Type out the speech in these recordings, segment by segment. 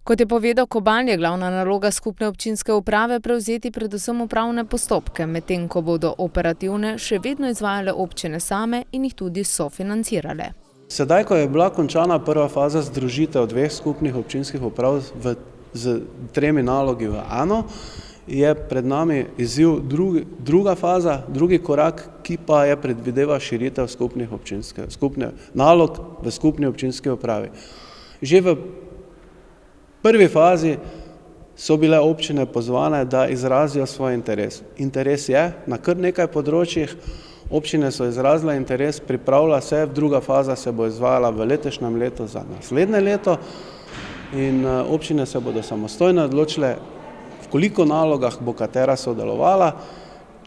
Kot je povedal Kobal, je glavna naloga skupne občinske uprave prevzeti predvsem upravne postopke, medtem ko bodo operativne še vedno izvajale občine same in jih tudi sofinancirale. Sedaj, ko je bila končana prva faza združitev dveh skupnih občinskih uprav z 3 nalogi v eno, je pred nami izziv druga faza, drugi korak, ki pa je predvideva širitev skupnih nalog v skupni občinski upravi. Že v prvi fazi so bile občine pozvane, da izrazijo svoj interes. Interes je na kar nekaj področjih, občine so izrazile interes, pripravlja se, druga faza se bo izvajala v letošnjem letu za naslednje leto in občine se bodo samostojno odločile, v koliko nalogah bo katera sodelovala,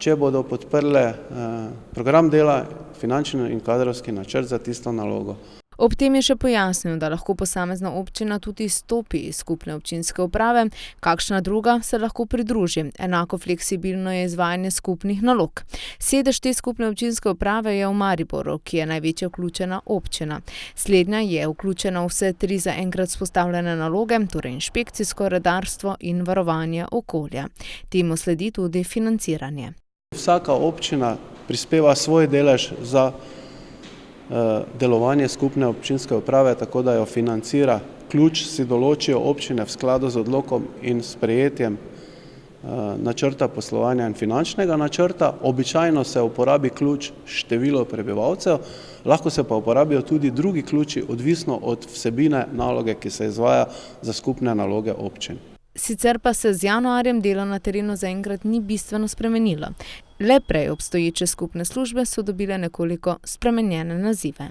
če bodo podprle program dela, finančni in kadrovski načrt za tisto nalogo. Ob tem je še pojasnil, da lahko posamezna občina tudi izstopi iz skupne občinske uprave, kakšna druga se lahko pridruži. Enako fleksibilno je izvajanje skupnih nalog. Sedež te skupne občinske uprave je v Mariboru, ki je največja vključena občina. Slednja je vključena v vse 3 zaenkrat vzpostavljene naloge, torej inšpekcijsko, redarstvo in varovanje okolja. Temu sledi tudi financiranje. Vsaka občina prispeva svoj delež za delovanje skupne občinske uprave, tako da jo financira. Ključ si določijo občine v skladu z odlokom in sprejetjem načrta poslovanja in finančnega načrta. Običajno se uporabi ključ število prebivalcev, lahko se pa uporabijo tudi drugi ključi, odvisno od vsebine naloge, ki se izvaja za skupne naloge občin. Sicer pa se z januarjem delo na terenu zaenkrat ni bistveno spremenilo. Le prej obstoječe skupne službe so dobile nekoliko spremenjene nazive.